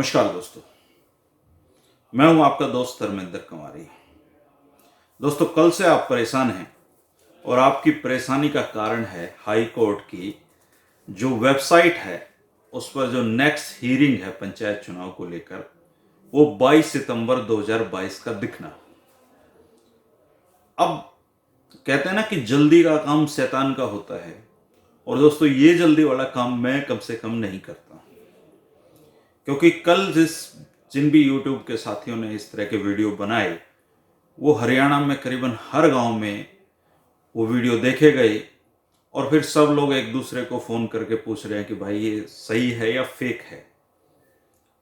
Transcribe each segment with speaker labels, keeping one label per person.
Speaker 1: नमस्कार दोस्तों, मैं हूं आपका दोस्त धर्मेंद्र कुमारी। दोस्तों, कल से आप परेशान हैं और आपकी परेशानी का कारण है हाई कोर्ट की जो वेबसाइट है, उस पर जो नेक्स्ट हियरिंग है पंचायत चुनाव को लेकर, वो 22 सितंबर 2022 का दिखना। अब कहते हैं ना कि जल्दी का काम शैतान का होता है, और दोस्तों ये जल्दी वाला काम मैं कम से कम नहीं करता, क्योंकि कल जिन भी यूट्यूब के साथियों ने इस तरह के वीडियो बनाए, वो हरियाणा में करीबन हर गांव में वो वीडियो देखे गए, और फिर सब लोग एक दूसरे को फ़ोन करके पूछ रहे हैं कि भाई ये सही है या फेक है।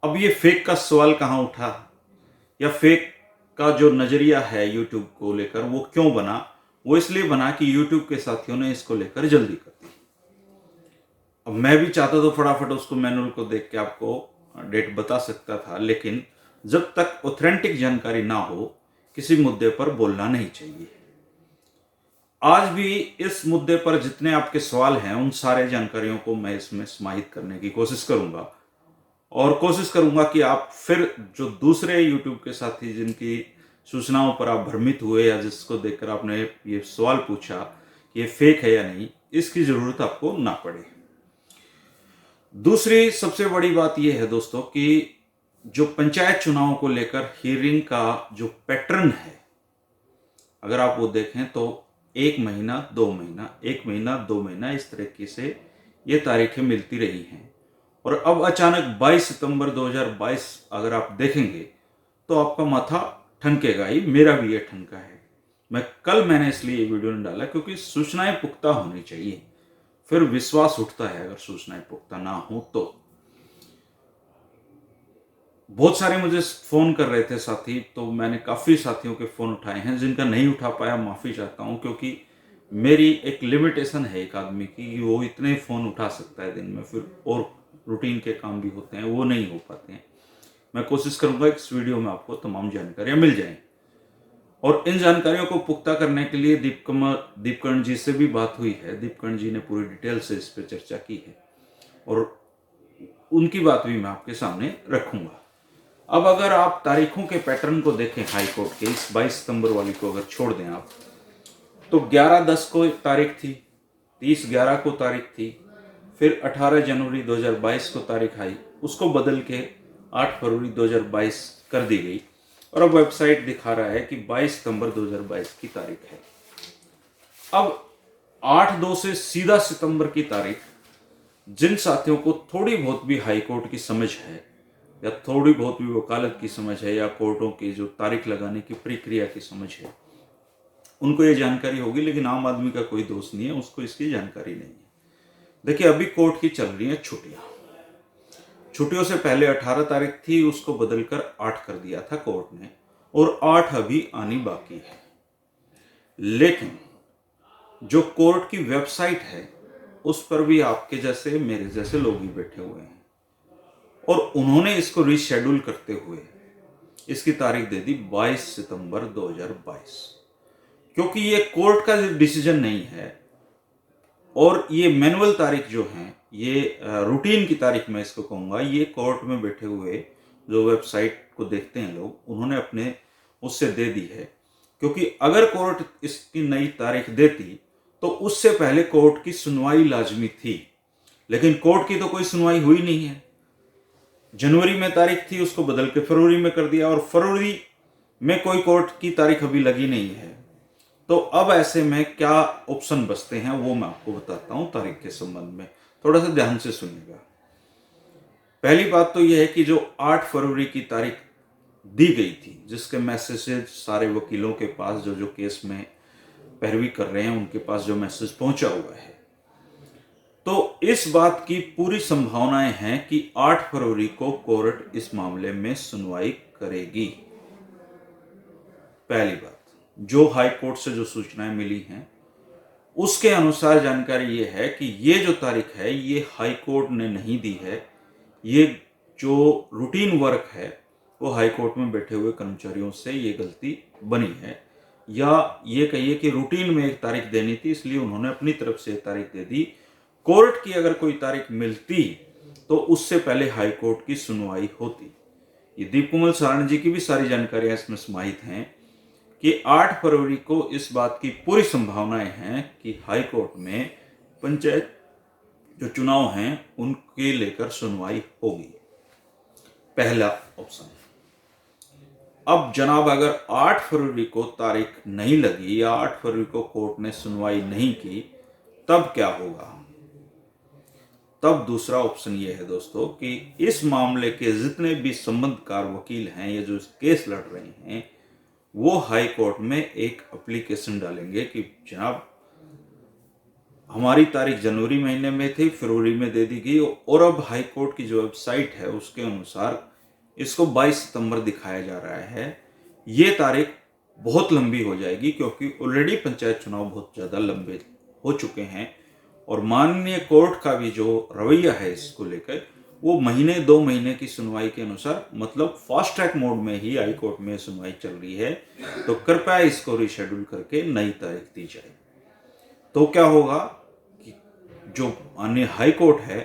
Speaker 1: अब ये फेक का सवाल कहाँ उठा, या फेक का जो नज़रिया है यूट्यूब को लेकर वो क्यों बना? वो इसलिए बना कि यूट्यूब के साथियों ने इसको लेकर जल्दी कर दी। अब मैं भी चाहता तो फटाफट उसको मैनुअल को देख के आपको डेट बता सकता था, लेकिन जब तक ऑथेंटिक जानकारी ना हो किसी मुद्दे पर बोलना नहीं चाहिए। आज भी इस मुद्दे पर जितने आपके सवाल हैं उन सारे जानकारियों को मैं इसमें समाहित करने की कोशिश करूंगा, और कोशिश करूंगा कि आप फिर जो दूसरे यूट्यूब के साथी जिनकी सूचनाओं पर आप भ्रमित हुए या जिसको देखकर आपने ये सवाल पूछा कि ये फेक है या नहीं, इसकी जरूरत आपको ना पड़े। दूसरी सबसे बड़ी बात यह है दोस्तों कि जो पंचायत चुनाव को लेकर हियरिंग का जो पैटर्न है, अगर आप वो देखें तो 1 महीना 2 महीना 1 महीना 2 महीना इस तरीके से ये तारीखें मिलती रही हैं, और अब अचानक 22 सितंबर 2022 अगर आप देखेंगे तो आपका माथा ठनकेगा ही, मेरा भी ये ठनका है। मैंने इसलिए ये वीडियो नहीं डाला क्योंकि सूचनाएं पुख्ता होनी चाहिए, फिर विश्वास उठता है। अगर सूचनाएं पुख्ता ना हो तो बहुत सारे मुझे फोन कर रहे थे साथी, तो मैंने काफी साथियों के फोन उठाए हैं। जिनका नहीं उठा पाया माफी चाहता हूं, क्योंकि मेरी एक लिमिटेशन है एक आदमी की, वो इतने फोन उठा सकता है दिन में, फिर और रूटीन के काम भी होते हैं, वो नहीं हो पाते हैं। मैं कोशिश करूंगा इस वीडियो में आपको तमाम जानकारियां मिल जाएं, और इन जानकारियों को पुख्ता करने के लिए दीपकर्ण जी से भी बात हुई है। दीपकर्ण जी ने पूरी डिटेल से इस पर चर्चा की है, और उनकी बात भी मैं आपके सामने रखूंगा। अब अगर आप तारीखों के पैटर्न को देखें हाई कोर्ट के, इस 22 सितंबर वाली को अगर छोड़ दें आप, तो 11/10 को तारीख थी, 30/11 को तारीख थी, फिर 18 जनवरी 2022 को तारीख आई, उसको बदल के 8 फरवरी 2022 कर दी गई, और अब वेबसाइट दिखा रहा है कि 22 सितंबर 2022 की तारीख है। अब 8/2 से सीधा सितंबर की तारीख, जिन साथियों को थोड़ी बहुत भी हाई कोर्ट की समझ है, या थोड़ी बहुत भी वकालत की समझ है, या कोर्टों की जो तारीख लगाने की प्रक्रिया की समझ है, उनको ये जानकारी होगी। लेकिन आम आदमी का कोई दोष नहीं है, उसको इसकी जानकारी नहीं है। देखिए, अभी कोर्ट की चल रही है छुट्टियों से पहले 18 तारीख थी, उसको बदलकर 8 कर दिया था कोर्ट ने, और 8 अभी आनी बाकी है। लेकिन जो कोर्ट की वेबसाइट है उस पर भी आपके जैसे मेरे जैसे लोग ही बैठे हुए हैं, और उन्होंने इसको रीशेड्यूल करते हुए इसकी तारीख दे दी 22 सितंबर 2022, क्योंकि ये कोर्ट का डिसीजन नहीं है, और ये मैनुअल तारीख जो है, ये रूटीन की तारीख मैं इसको कहूँगा, ये कोर्ट में बैठे हुए जो वेबसाइट को देखते हैं लोग, उन्होंने अपने उससे दे दी है। क्योंकि अगर कोर्ट इसकी नई तारीख देती तो उससे पहले कोर्ट की सुनवाई लाजमी थी, लेकिन कोर्ट की तो कोई सुनवाई हुई नहीं है। जनवरी में तारीख थी, उसको बदल के फरवरी में कर दिया, और फरवरी में कोई कोर्ट की तारीख अभी लगी नहीं है। तो अब ऐसे में क्या ऑप्शन बचते हैं वो मैं आपको बताता हूं तारीख के संबंध में, थोड़ा सा ध्यान से सुनिएगा। पहली बात तो यह है कि जो 8 फरवरी की तारीख दी गई थी, जिसके मैसेज सारे वकीलों के पास जो केस में पैरवी कर रहे हैं उनके पास जो मैसेज पहुंचा हुआ है, तो इस बात की पूरी संभावनाएं हैं कि 8 फरवरी को कोर्ट इस मामले में सुनवाई करेगी। पहली बात, जो हाई कोर्ट से जो सूचनाएं मिली हैं उसके अनुसार जानकारी ये है कि ये जो तारीख है ये हाई कोर्ट ने नहीं दी है। ये जो रूटीन वर्क है वो हाई कोर्ट में बैठे हुए कर्मचारियों से ये गलती बनी है, या ये कहिए कि रूटीन में एक तारीख देनी थी, इसलिए उन्होंने अपनी तरफ से तारीख दे दी। कोर्ट की अगर कोई तारीख मिलती तो उससे पहले हाई कोर्ट की सुनवाई होती। ये दीपकमल सारण जी की भी सारी जानकारियां इसमें समाहित हैं कि 8 फरवरी को इस बात की पूरी संभावनाएं हैं कि हाई कोर्ट में पंचायत जो चुनाव हैं उनके लेकर सुनवाई होगी। पहला ऑप्शन। अब जनाब अगर 8 फरवरी को तारीख नहीं लगी या 8 फरवरी को कोर्ट ने सुनवाई नहीं की, तब क्या होगा? तब दूसरा ऑप्शन यह है दोस्तों कि इस मामले के जितने भी संबंधकार वकील हैं या जो इस केस लड़ रहे हैं, वो हाई कोर्ट में एक एप्लीकेशन डालेंगे कि जनाब हमारी तारीख जनवरी महीने में थी, फरवरी में दे दी गई और अब हाई कोर्ट की जो वेबसाइट है उसके अनुसार इसको 22 सितंबर दिखाया जा रहा है। ये तारीख बहुत लंबी हो जाएगी क्योंकि ऑलरेडी पंचायत चुनाव बहुत ज़्यादा लंबे हो चुके हैं और माननीय कोर्ट का भी जो रवैया है इसको लेकर वो महीने 2 महीने की सुनवाई के अनुसार, मतलब फास्ट ट्रैक मोड में ही हाई कोर्ट में सुनवाई चल रही है। तो कृपया इसको रिशेड्यूल करके नई तारीख दी जाए। तो क्या होगा कि जो माननीय हाई कोर्ट है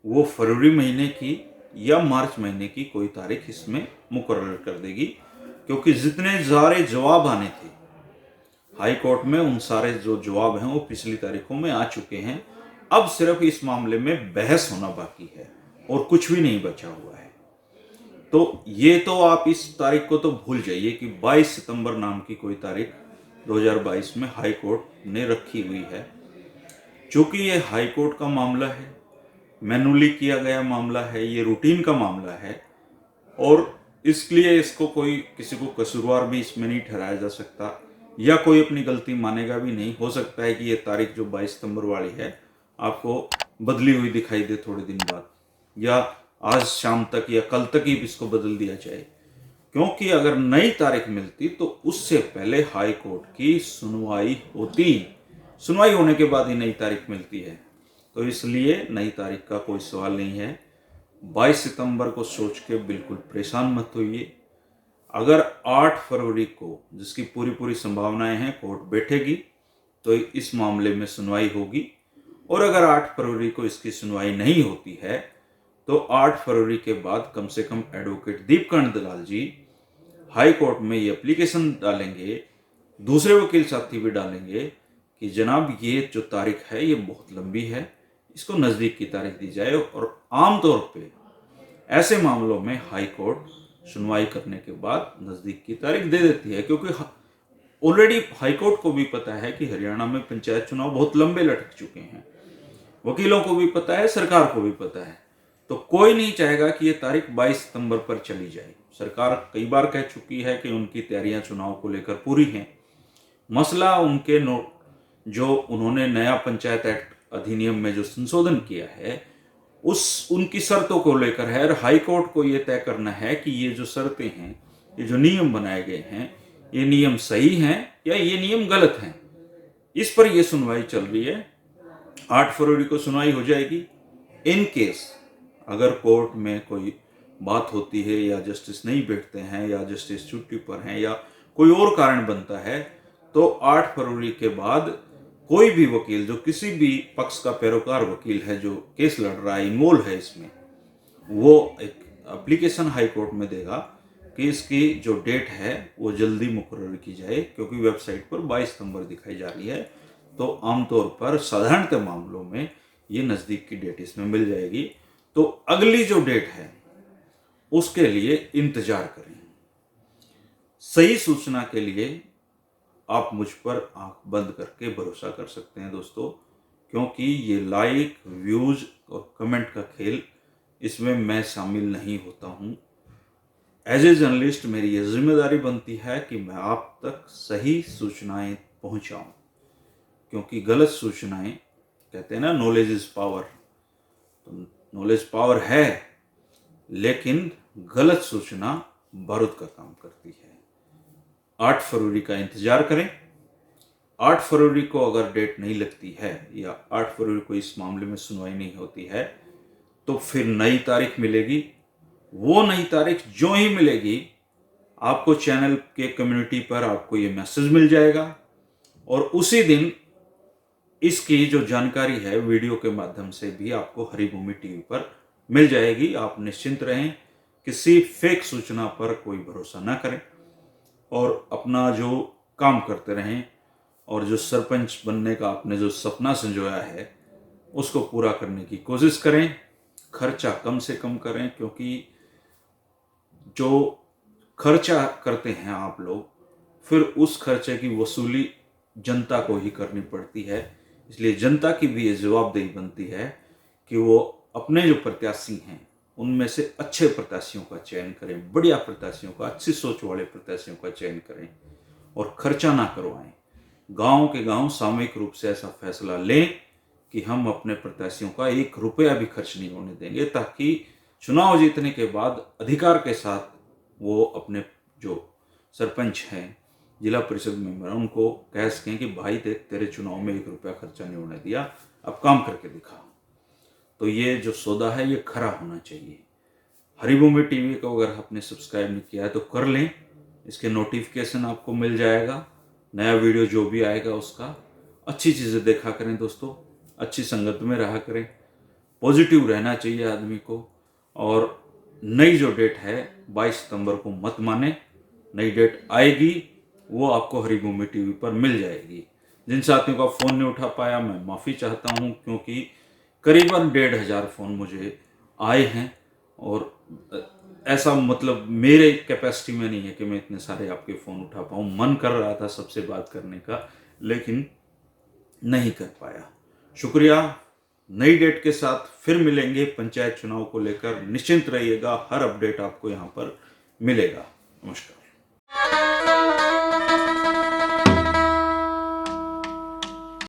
Speaker 1: वो फरवरी महीने की या मार्च महीने की कोई तारीख इसमें मुकर्रर कर देगी, क्योंकि जितने सारे जवाब आने थे हाई कोर्ट में उन सारे जो जवाब हैं वो पिछली तारीखों में आ चुके हैं। अब सिर्फ इस मामले में बहस होना बाकी है और कुछ भी नहीं बचा हुआ है। तो ये तो आप इस तारीख को तो भूल जाइए कि 22 सितंबर नाम की कोई तारीख 2022 में हाई कोर्ट ने रखी हुई है। चूंकि ये हाई कोर्ट का मामला है, मैनुअली किया गया मामला है, ये रूटीन का मामला है और इसलिए इसको कोई किसी को कसूरवार भी इसमें नहीं ठहराया जा सकता या कोई अपनी गलती मानेगा भी नहीं। हो सकता है कि ये तारीख जो 22 सितंबर वाली है आपको बदली हुई दिखाई दे थोड़े दिन बाद, या आज शाम तक या कल तक ही इसको बदल दिया जाए, क्योंकि अगर नई तारीख मिलती तो उससे पहले हाई कोर्ट की सुनवाई होती। सुनवाई होने के बाद ही नई तारीख मिलती है, तो इसलिए नई तारीख का कोई सवाल नहीं है। 22 सितंबर को सोच के बिल्कुल परेशान मत होइए। अगर 8 फरवरी को, जिसकी पूरी संभावनाएं हैं, कोर्ट बैठेगी तो इस मामले में सुनवाई होगी, और अगर 8 फरवरी को इसकी सुनवाई नहीं होती है तो 8 फरवरी के बाद कम से कम एडवोकेट दीपकांत दलाल जी हाई कोर्ट में ये एप्लीकेशन डालेंगे, दूसरे वकील साथी भी डालेंगे कि जनाब ये जो तारीख है ये बहुत लंबी है, इसको नज़दीक की तारीख दी जाए। और आमतौर पे ऐसे मामलों में हाई कोर्ट सुनवाई करने के बाद नज़दीक की तारीख दे देती है, क्योंकि ऑलरेडी हाई कोर्ट को भी पता है कि हरियाणा में पंचायत चुनाव बहुत लंबे लटक चुके हैं, वकीलों को भी पता है, सरकार को भी पता है। तो कोई नहीं चाहेगा कि ये तारीख 22 सितंबर पर चली जाए। सरकार कई बार कह चुकी है कि उनकी तैयारियां चुनाव को लेकर पूरी हैं। मसला उनके जो उन्होंने नया पंचायत एक्ट अधिनियम में जो संशोधन किया है उनकी शर्तों को लेकर है, और हाई कोर्ट को यह तय करना है कि ये जो शर्तें हैं, ये जो नियम बनाए गए हैं, ये नियम सही हैं या ये नियम गलत हैं। इस पर यह सुनवाई चल रही है। 8 फरवरी को सुनवाई हो जाएगी। इन केस अगर कोर्ट में कोई बात होती है या जस्टिस नहीं बैठते हैं या जस्टिस छुट्टी पर हैं या कोई और कारण बनता है, तो 8 फरवरी के बाद कोई भी वकील जो किसी भी पक्ष का पैरोकार वकील है जो केस लड़ रहा है, इन्वॉल्व है इसमें, वो एक एप्लीकेशन हाई कोर्ट में देगा कि इसकी जो डेट है वो जल्दी मुकर्रर की जाए, क्योंकि वेबसाइट पर 22 सितंबर दिखाई जा रही है। तो आमतौर पर साधारणतः मामलों में ये नज़दीक की डेट इसमें मिल जाएगी। तो अगली जो डेट है उसके लिए इंतजार करें। सही सूचना के लिए आप मुझ पर आंख बंद करके भरोसा कर सकते हैं दोस्तों, क्योंकि ये लाइक, व्यूज और कमेंट का खेल, इसमें मैं शामिल नहीं होता हूँ। एज ए जर्नलिस्ट मेरी ये जिम्मेदारी बनती है कि मैं आप तक सही सूचनाएं पहुँचाऊँ, क्योंकि गलत सूचनाएं, कहते हैं ना नॉलेज इज पावर, तो नॉलेज पावर है, लेकिन गलत सूचना बारूद का काम करती है। 8 फरवरी का इंतजार करें। 8 फरवरी को अगर डेट नहीं लगती है या 8 फरवरी को इस मामले में सुनवाई नहीं होती है तो फिर नई तारीख मिलेगी। वो नई तारीख जो ही मिलेगी आपको चैनल के कम्युनिटी पर आपको ये मैसेज मिल जाएगा, और उसी दिन इसकी जो जानकारी है वीडियो के माध्यम से भी आपको हरिभूमि टीवी पर मिल जाएगी। आप निश्चिंत रहें, किसी फेक सूचना पर कोई भरोसा ना करें और अपना जो काम करते रहें और जो सरपंच बनने का आपने जो सपना संजोया है उसको पूरा करने की कोशिश करें। खर्चा कम से कम करें, क्योंकि जो खर्चा करते हैं आप लोग, फिर उस खर्चे की वसूली जनता को ही करनी पड़ती है। इसलिए जनता की भी ये जवाबदेही बनती है कि वो अपने जो प्रत्याशी हैं उनमें से अच्छे प्रत्याशियों का चयन करें, बढ़िया प्रत्याशियों का, अच्छी सोच वाले प्रत्याशियों का चयन करें और खर्चा ना करवाएं। गांव के गांव सामूहिक रूप से ऐसा फैसला लें कि हम अपने प्रत्याशियों का 1 रुपया भी खर्च नहीं होने देंगे, ताकि चुनाव जीतने के बाद अधिकार के साथ वो अपने जो सरपंच हैं, जिला परिषद मेंबर, उनको कह सकें कि भाई देख, तेरे चुनाव में 1 रुपया खर्चा नहीं होने दिया, अब काम करके दिखा। तो ये जो सौदा है ये खरा होना चाहिए। हरिभूमि टीवी को अगर आपने सब्सक्राइब नहीं किया है तो कर लें, इसके नोटिफिकेशन आपको मिल जाएगा, नया वीडियो जो भी आएगा उसका। अच्छी चीज़ें देखा करें दोस्तों, अच्छी संगत में रहा करें, पॉजिटिव रहना चाहिए आदमी को। और नई जो डेट है 22 सितंबर को मत माने, नई डेट आएगी, वो आपको हरिभूमि टीवी पर मिल जाएगी। जिन साथियों का फ़ोन नहीं उठा पाया मैं माफ़ी चाहता हूँ, क्योंकि करीबन 1,500 फ़ोन मुझे आए हैं और ऐसा मतलब मेरे कैपेसिटी में नहीं है कि मैं इतने सारे आपके फ़ोन उठा पाऊँ। मन कर रहा था सबसे बात करने का, लेकिन नहीं कर पाया। शुक्रिया। नई डेट के साथ फिर मिलेंगे पंचायत चुनाव को लेकर। निश्चिंत रहिएगा, हर अपडेट आपको यहाँ पर मिलेगा। नमस्कार।